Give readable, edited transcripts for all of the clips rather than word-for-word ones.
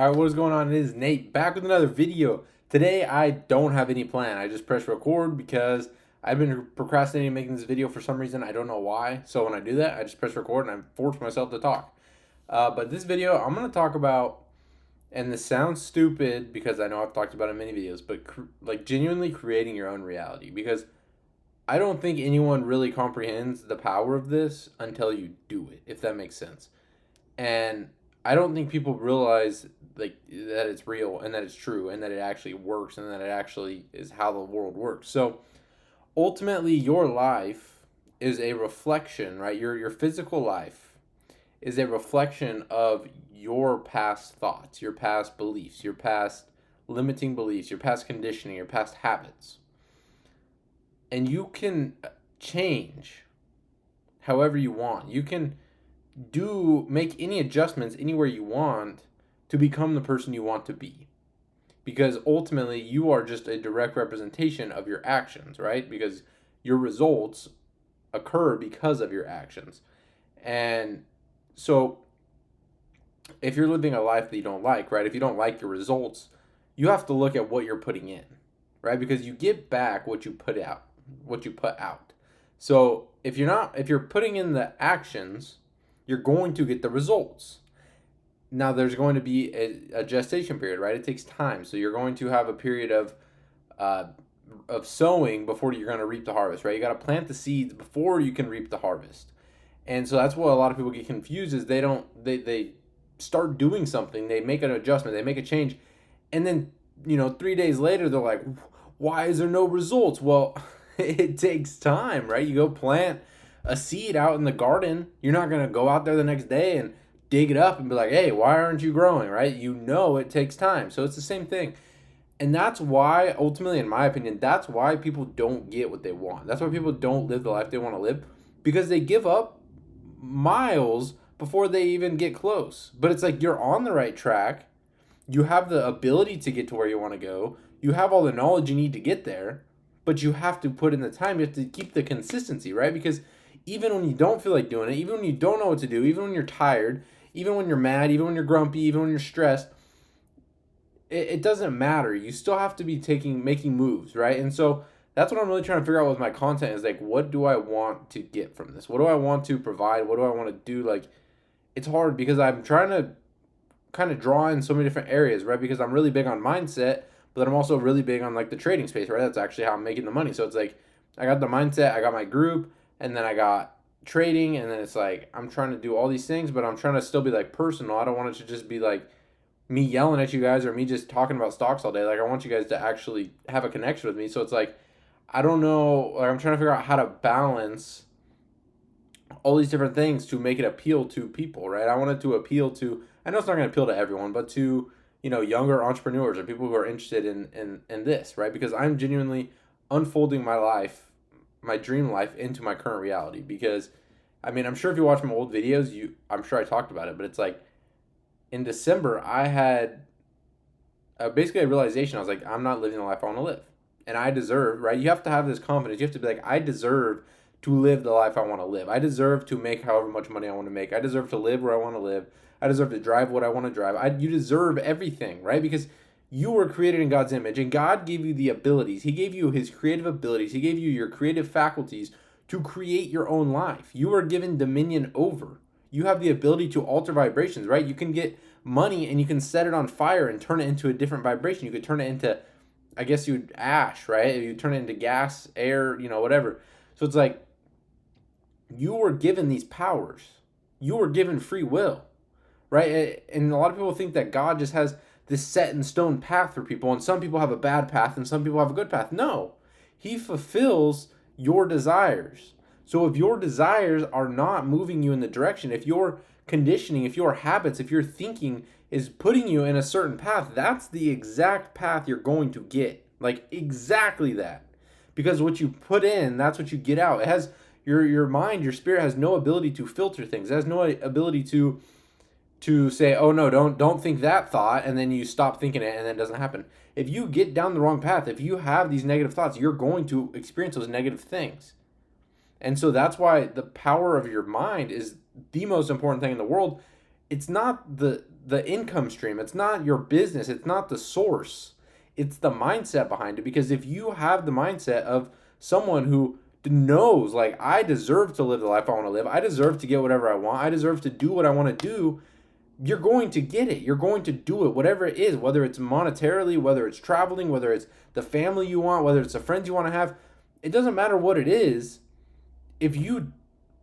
Alright, what is going on? It is Nate back with another video. Today I don't have any plan. I just pressed record because I've been procrastinating making this video for some reason. I don't know why. So when I do that, I just press record and I force myself to talk. But this video, I'm going to talk about, and this sounds stupid because I know I've talked about it in many videos, but like genuinely creating your own reality. Because I don't think anyone really comprehends the power of this until you do it, if that makes sense. And I don't think people realize like that it's real and that it's true and that it actually works and that it actually is how the world works. So ultimately your life is a reflection, right? Your physical life is a reflection of your past thoughts, your past beliefs, your past limiting beliefs, your past conditioning, your past habits. And you can change however you want. You can make any adjustments anywhere you want to become the person you want to be, because ultimately you are just a direct representation of your actions, right? Because your results occur because of your actions. And so if you're living a life that you don't like, right, if you don't like your results, you have to look at what you're putting in, right? Because you get back what you put out. So if you're putting in the actions, you're going to get the results. Now there's going to be a gestation period, right? It takes time. So you're going to have a period of sowing before you're going to reap the harvest, right? You got to plant the seeds before you can reap the harvest. And so that's what a lot of people get confused is they start doing something, they make an adjustment, they make a change, and then 3 days later they're like, why is there no results? Well, it takes time, right? You go plant a seed out in the garden, you're not going to go out there the next day and dig it up and be like, hey, why aren't you growing, right? It takes time. So it's the same thing. And that's why, ultimately, in my opinion, that's why people don't get what they want. That's why people don't live the life they want to live, because they give up miles before they even get close. But it's like you're on the right track. You have the ability to get to where you want to go. You have all the knowledge you need to get there, but you have to put in the time. You have to keep the consistency, right? Because even when you don't feel like doing it, even when you don't know what to do, even when you're tired, even when you're mad, even when you're grumpy, even when you're stressed, it doesn't matter. You still have to be making moves, right? And so that's what I'm really trying to figure out with my content is like, what do I want to get from this? What do I want to provide? What do I want to do? Like, it's hard because I'm trying to kind of draw in so many different areas, right? Because I'm really big on mindset, but then I'm also really big on like the trading space, right? That's actually how I'm making the money. So it's like I got the mindset, I got my group, and then I got trading, and then it's like I'm trying to do all these things, but I'm trying to still be like personal. I don't want it to just be like me yelling at you guys or me just talking about stocks all day. Like I want you guys to actually have a connection with me. So it's like I don't know, like I'm trying to figure out how to balance all these different things to make it appeal to people, right? I want it to appeal to, I know it's not going to appeal to everyone, but to, younger entrepreneurs or people who are interested in this, right? Because I'm genuinely unfolding my life, my dream life into my current reality. Because, I mean, I'm sure if you watch my old videos, I'm sure I talked about it, but it's like in December, I had basically a realization. I was like, I'm not living the life I want to live. And I deserve, right? You have to have this confidence. You have to be like, I deserve to live the life I want to live. I deserve to make however much money I want to make. I deserve to live where I want to live. I deserve to drive what I want to drive. You deserve everything, right? Because you were created in God's image and God gave you the abilities. He gave you his creative abilities. He gave you your creative faculties to create your own life. You are given dominion over. You have the ability to alter vibrations, right? You can get money and you can set it on fire and turn it into a different vibration. You could turn it into, I guess you'd ash, right? You turn it into gas, air, whatever. So it's like, you were given these powers. You were given free will, right? And a lot of people think that God just has this set in stone path for people, and some people have a bad path and some people have a good path. No, he fulfills your desires. So if your desires are not moving you in the direction, if your conditioning, if your habits, if your thinking is putting you in a certain path, that's the exact path you're going to get. Like exactly that. Because what you put in, that's what you get out. It has your mind, your spirit has no ability to filter things. It has no ability to say, oh no, don't think that thought, and then you stop thinking it and then it doesn't happen. If you get down the wrong path, if you have these negative thoughts, you're going to experience those negative things. And so that's why the power of your mind is the most important thing in the world. It's not the the income stream. It's not your business. It's not the source. It's the mindset behind it. Because if you have the mindset of someone who knows, like, I deserve to live the life I want to live, I deserve to get whatever I want, I deserve to do what I want to do, you're going to get it. You're going to do it, whatever it is, whether it's monetarily, whether it's traveling, whether it's the family you want, whether it's the friends you want to have. It doesn't matter what it is. If you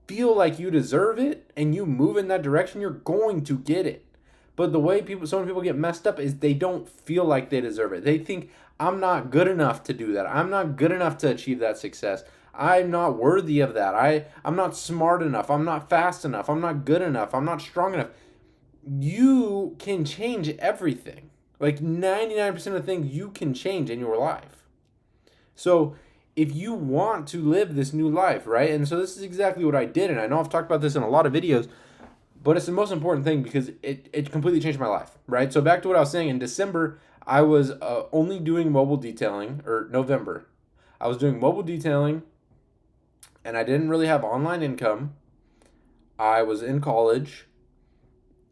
feel like you deserve it and you move in that direction, you're going to get it. But the way so many people get messed up is they don't feel like they deserve it. They think, I'm not good enough to do that. I'm not good enough to achieve that success. I'm not worthy of that. I'm not smart enough. I'm not fast enough. I'm not good enough. I'm not strong enough. You can change everything. Like 99% of things you can change in your life. So if you want to live this new life, right? And so this is exactly what I did. And I know I've talked about this in a lot of videos, but it's the most important thing because it completely changed my life, right? So back to what I was saying, in December, I was only doing mobile detailing, or November. I was doing mobile detailing, and I didn't really have online income. I was in college.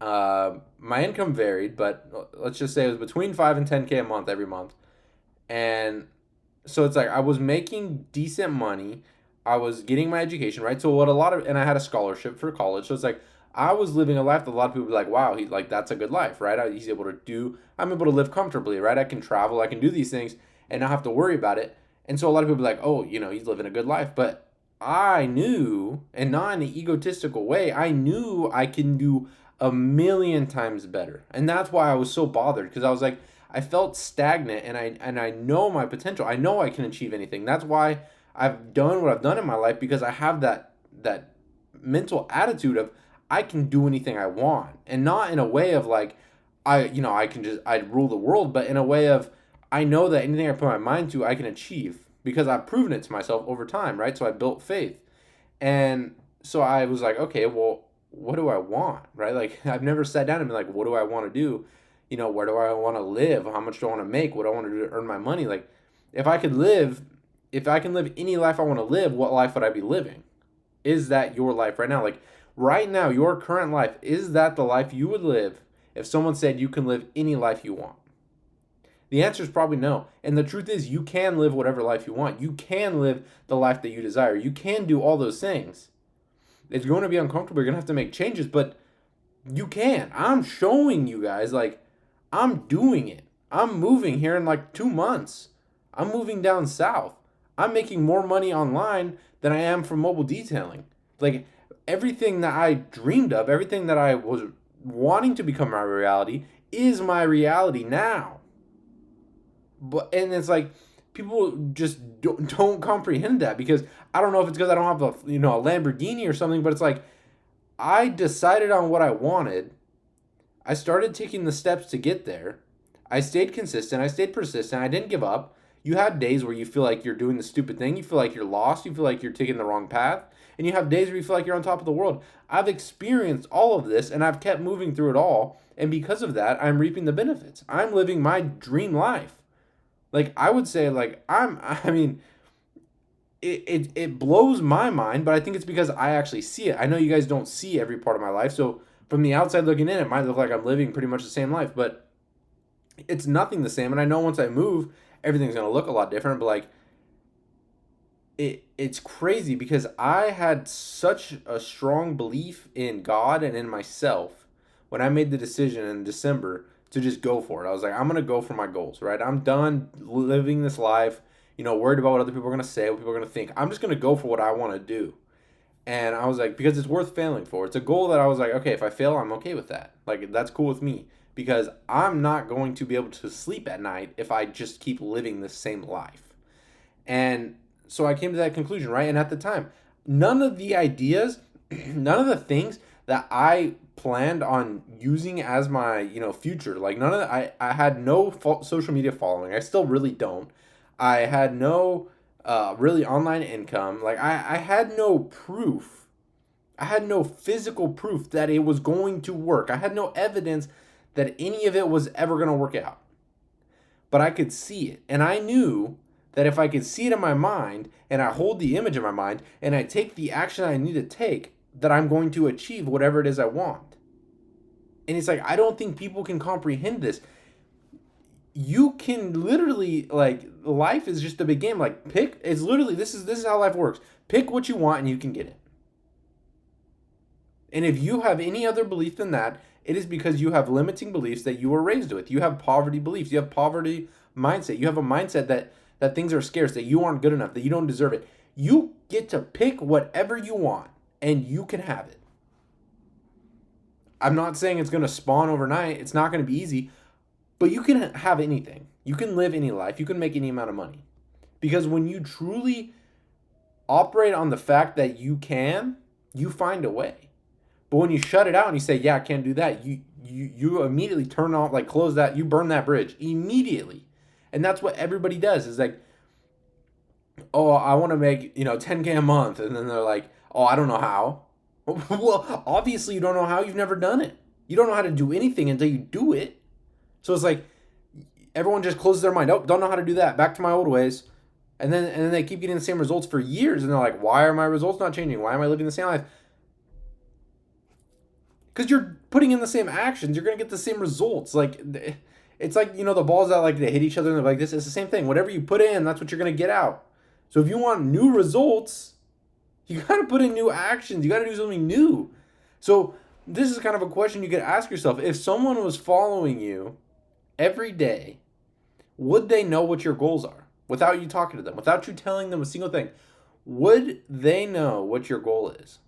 My income varied, but let's just say it was between 5 and 10K a month every month. And so it's like I was making decent money. I was getting my education, right? So and I had a scholarship for college. So it's like I was living a life that a lot of people be like, wow, that's a good life, right? I'm able to live comfortably, right? I can travel, I can do these things and not have to worry about it. And so a lot of people be like, oh, he's living a good life. But I knew, and not in an egotistical way, I knew I can do a million times better. And that's why I was so bothered, because I was like, I felt stagnant, and I know my potential. I know I can achieve anything. That's why I've done what I've done in my life, because I have that mental attitude of I can do anything I want, and not in a way of like I rule the world, but in a way of I know that anything I put my mind to, I can achieve, because I've proven it to myself over time, right? So I built faith. And so I was like, okay, well, what do I want, right? Like, I've never sat down and been like, what do I want to do? Where do I want to live? How much do I want to make? What do I want to do to earn my money? Like, if I can live any life I want to live, what life would I be living? Is that your life right now? Like, right now, your current life, is that the life you would live if someone said you can live any life you want? The answer is probably no. And the truth is, you can live whatever life you want. You can live the life that you desire. You can do all those things. It's going to be uncomfortable. You're going to have to make changes, but you can. I'm showing you guys, like, I'm doing it. I'm moving here in like 2 months. I'm moving down south. I'm making more money online than I am from mobile detailing. Like, everything that I dreamed of, everything that I was wanting to become my reality is my reality now. And it's like people just don't comprehend that, because I don't know if it's because I don't have a Lamborghini or something, but it's like I decided on what I wanted. I started taking the steps to get there. I stayed consistent. I stayed persistent. I didn't give up. You have days where you feel like you're doing the stupid thing. You feel like you're lost. You feel like you're taking the wrong path. And you have days where you feel like you're on top of the world. I've experienced all of this, and I've kept moving through it all. And because of that, I'm reaping the benefits. I'm living my dream life. Like, I would say, like, it blows my mind, but I think it's because I actually see it. I know you guys don't see every part of my life, so from the outside looking in, it might look like I'm living pretty much the same life, but it's nothing the same. And I know once I move, everything's going to look a lot different, but like, it's crazy because I had such a strong belief in God and in myself when I made the decision in December to just go for it. I was like, I'm going to go for my goals, right? I'm done living this life, worried about what other people are going to say, what people are going to think. I'm just going to go for what I want to do. And I was like, because it's worth failing for. It's a goal that I was like, okay, if I fail, I'm okay with that. Like, that's cool with me, because I'm not going to be able to sleep at night if I just keep living the same life. And so I came to that conclusion, right? And at the time, none of the ideas, none of the things that I planned on using as my, future, like none of that, I had no social media following. I still really don't. I had no really online income. Like, I had no proof. I had no physical proof that it was going to work. I had no evidence that any of it was ever going to work out. But I could see it. And I knew that if I could see it in my mind, and I hold the image in my mind, and I take the action I need to take, that I'm going to achieve whatever it is I want. And it's like, I don't think people can comprehend this. You can literally, like, life is just a big game. Like, pick, it's literally, this is how life works. Pick what you want and you can get it. And if you have any other belief than that, it is because you have limiting beliefs that you were raised with. You have poverty beliefs. You have poverty mindset. You have a mindset that things are scarce, that you aren't good enough, that you don't deserve it. You get to pick whatever you want and you can have it. I'm not saying it's going to spawn overnight. It's not going to be easy, but you can have anything. You can live any life. You can make any amount of money. Because when you truly operate on the fact that you can, you find a way. But when you shut it out and you say, "Yeah, I can't do that," you immediately turn off, like, close that, you burn that bridge immediately. And that's what everybody does. Is like, "Oh, I want to make, 10K a month." And then they're like, "Oh, I don't know how." Well, obviously you don't know how. You've never done it. You don't know how to do anything until you do it. So it's like everyone just closes their mind. "Oh, don't know how to do that. Back to my old ways." And then they keep getting the same results for years, and they're like, "Why are my results not changing? Why am I living the same life?" Because you're putting in the same actions. You're gonna get the same results. Like, it's like, the balls that like to hit each other and they're like this. It's the same thing. Whatever you put in, that's what you're gonna get out. So if you want new results, you gotta put in new actions. You gotta do something new. So this is kind of a question you could ask yourself. If someone was following you every day, would they know what your goals are without you talking to them, without you telling them a single thing? Would they know what your goal is?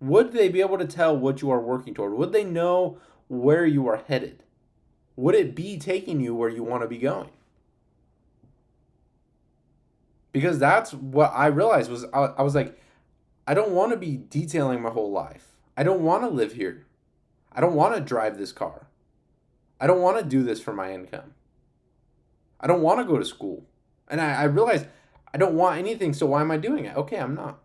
Would they be able to tell what you are working toward? Would they know where you are headed? Would it be taking you where you want to be going? Because that's what I realized was I was like, I don't want to be detailing my whole life. I don't want to live here. I don't want to drive this car. I don't want to do this for my income. I don't want to go to school. And I realized I don't want anything, so why am I doing it? Okay, I'm not.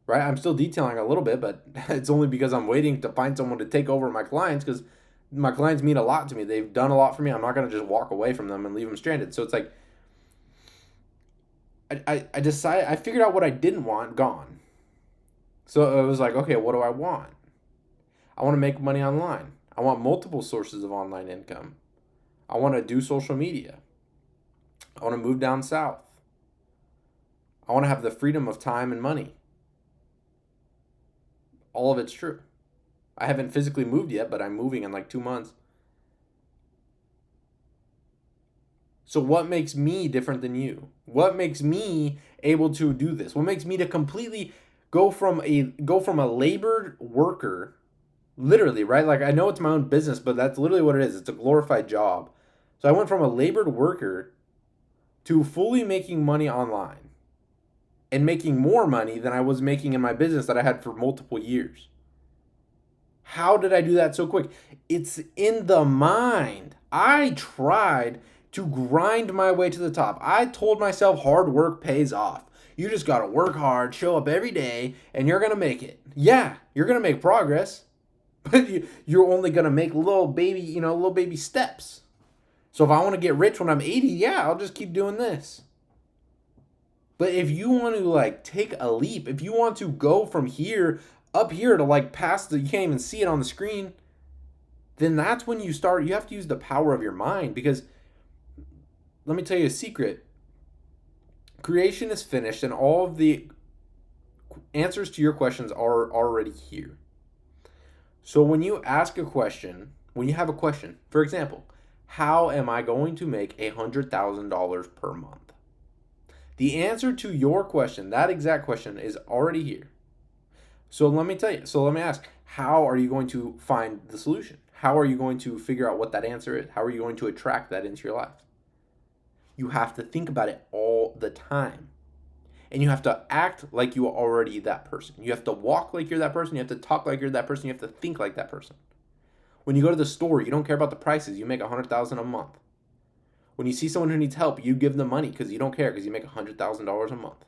Right? I'm still detailing a little bit, but it's only because I'm waiting to find someone to take over my clients, because my clients mean a lot to me. They've done a lot for me. I'm not going to just walk away from them and leave them stranded. So it's like, I decided, I figured out what I didn't want, gone. So it was like, okay, what do I want? I want to make money online. I want multiple sources of online income. I want to do social media. I want to move down south. I want to have the freedom of time and money. All of it's true. I haven't physically moved yet, but I'm moving in like 2 months. So what makes me different than you? What makes me able to do this? What makes me to completely go from a labored worker, literally, right? Like, I know it's my own business, but that's literally what it is. It's a glorified job. So I went from a labored worker to fully making money online and making more money than I was making in my business that I had for multiple years. How did I do that so quick? It's in the mind. I tried to grind my way to the top. I told myself hard work pays off. You just got to work hard, show up every day, and you're going to make it. Yeah, you're going to make progress, but you're only going to make little baby steps. So if I want to get rich when I'm 80, yeah, I'll just keep doing this. But if you want to, like, take a leap, if you want to go from here up here to, like, past you can't even see it on the screen, then that's when you have to use the power of your mind. Because let me tell you a secret. Creation is finished and all of the answers to your questions are already here. So when you ask a question, when you have a question, for example, how am I going to make $100,000 per month? The answer to your question, that exact question, is already here. So let me tell you. So let me ask, how are you going to find the solution? How are you going to figure out what that answer is? How are you going to attract that into your life? You have to think about it all the time. And you have to act like you are already that person. You have to walk like you're that person. You have to talk like you're that person. You have to think like that person. When you go to the store, you don't care about the prices. You make $100,000 a month. When you see someone who needs help, you give them money because you don't care, because you make $100,000 a month.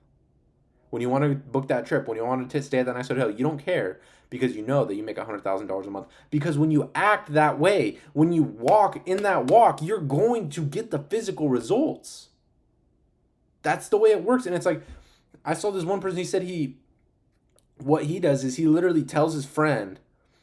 When you want to book that trip, when you want to stay at that nice hotel, you don't care because you know that you make $100,000 a month. Because when you act that way, when you walk in that walk, you're going to get the physical results. That's the way it works. And it's like, I saw this one person, he said what he does is he literally tells his friend,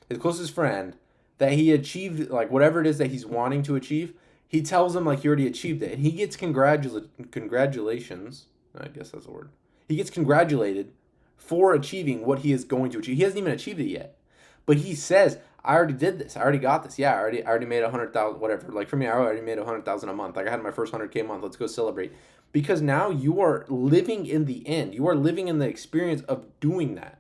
his closest friend, that he achieved, like whatever it is that he's wanting to achieve, he tells him like he already achieved it, and he gets congratulations. I guess that's the word. He gets congratulated for achieving what he is going to achieve. He hasn't even achieved it yet, but he says, "I already did this. I already got this. Yeah, I already made 100,000. Whatever. Like for me, I already made 100,000 a month. Like I had my first 100K month. Let's go celebrate." Because now you are living in the end. You are living in the experience of doing that.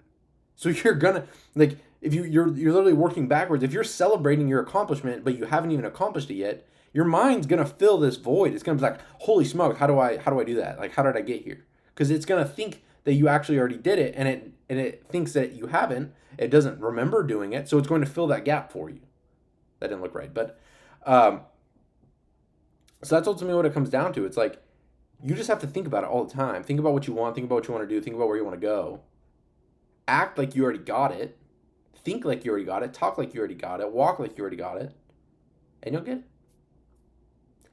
So you're gonna like if you're literally working backwards. If you're celebrating your accomplishment, but you haven't even accomplished it yet, your mind's gonna fill this void. It's gonna be like, holy smokes, how do I do that? Like how did I get here? Because it's gonna think that you actually already did it, and it thinks that you haven't. It doesn't remember doing it, so it's going to fill that gap for you. That didn't look right, but um, so that's ultimately what it comes down to. It's like you just have to think about it all the time. Think about what you want. Think about what you want to do. Think about where you want to go. Act like you already got it. Think like you already got it. Talk like you already got it. Walk like you already got it. And you'll get it.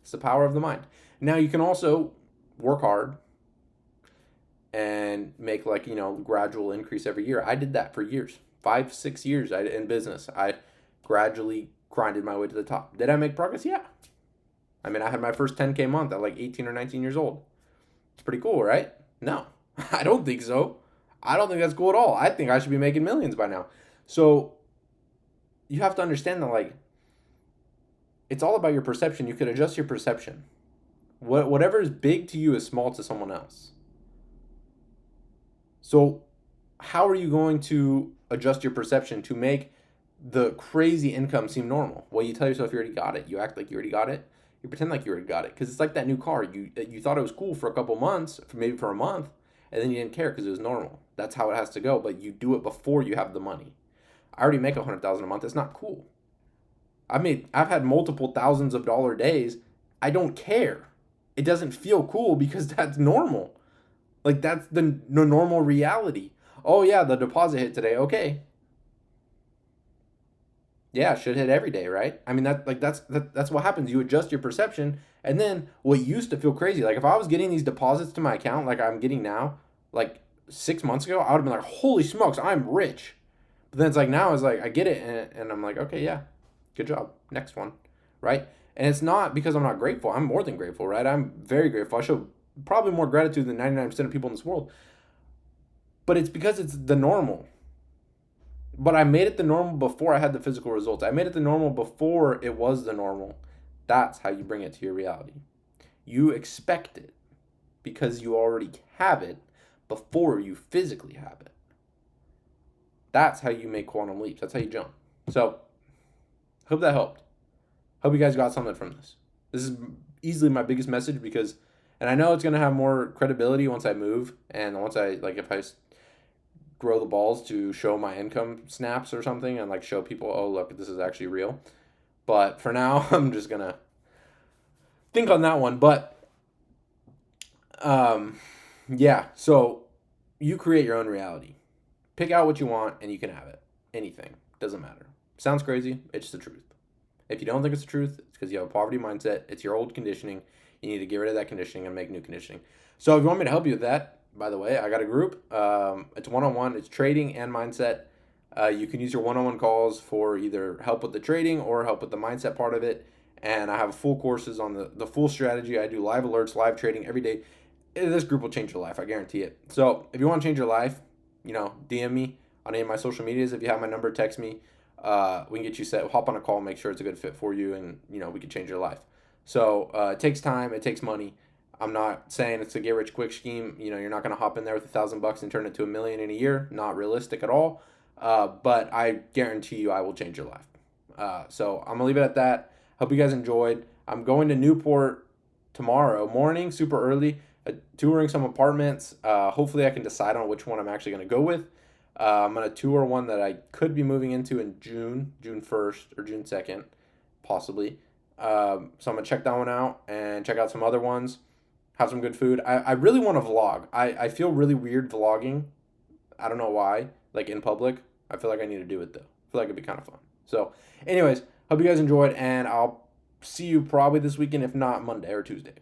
It's the power of the mind. Now you can also work hard and make like, gradual increase every year. I did that for years. 5, 6 years in business. I gradually grinded my way to the top. Did I make progress? Yeah. I mean, I had my first 10K month at like 18 or 19 years old. It's pretty cool, right? No, I don't think so. I don't think that's cool at all. I think I should be making millions by now. So you have to understand that, like, it's all about your perception. You could adjust your perception. Whatever is big to you is small to someone else. So how are you going to adjust your perception to make the crazy income seem normal? Well, you tell yourself you already got it. You act like you already got it. You pretend like you already got it, because it's like that new car. You thought it was cool for a couple months, maybe for a month, and then you didn't care because it was normal. That's how it has to go. But you do it before you have the money. I already make 100,000 a month. It's not cool. I've had multiple thousands of dollar days. I don't care. It doesn't feel cool because that's normal. Like that's the normal reality. Oh yeah, the deposit hit today. Okay. Yeah, it should hit every day, right? I mean that's what happens. You adjust your perception, and then what used to feel crazy, like if I was getting these deposits to my account like I'm getting now, like 6 months ago, I would have been like, holy smokes, I'm rich. But then it's like now it's like I get it, and I'm like, okay, yeah, good job, next one, right? And it's not because I'm not grateful. I'm more than grateful, right? I'm very grateful. I show probably more gratitude than 99% of people in this world. But it's because it's the normal. But I made it the normal before I had the physical results. I made it the normal before it was the normal. That's how you bring it to your reality. You expect it because you already have it before you physically have it. That's how you make quantum leaps. That's how you jump. So, hope that helped. Hope you guys got something from this. This is easily my biggest message because, and I know it's going to have more credibility once I move and once I, like, if I grow the balls to show my income snaps or something and like show people, oh look, this is actually real. But for now, I'm just gonna think on that one. But yeah, so you create your own reality. Pick out what you want and you can have it. Anything, doesn't matter. Sounds crazy, it's the truth. If you don't think it's the truth, it's because you have a poverty mindset. It's your old conditioning. You need to get rid of that conditioning and make new conditioning. So if you want me to help you with that, by the way, I got a group. It's one-on-one. It's trading and mindset. You can use your one-on-one calls for either help with the trading or help with the mindset part of it. And I have full courses on the full strategy. I do live alerts, live trading every day. This group will change your life. I guarantee it. So if you want to change your life, DM me on any of my social medias. If you have my number, text me. We can get you set. Hop on a call, make sure it's a good fit for you, and we can change your life. So it takes time. It takes money. I'm not saying it's a get rich quick scheme. You're not going to hop in there with $1,000 and turn it to $1 million in a year. Not realistic at all. But I guarantee you I will change your life. So I'm going to leave it at that. Hope you guys enjoyed. I'm going to Newport tomorrow morning, super early, touring some apartments. Hopefully I can decide on which one I'm actually going to go with. I'm going to tour one that I could be moving into in June 1st or June 2nd, possibly. So I'm going to check that one out and check out some other ones. Have some good food. I really want to vlog. I feel really weird vlogging. I don't know why. Like in public. I feel like I need to do it though. I feel like it'd be kind of fun. So anyways, hope you guys enjoyed, and I'll see you probably this weekend, if not Monday or Tuesday.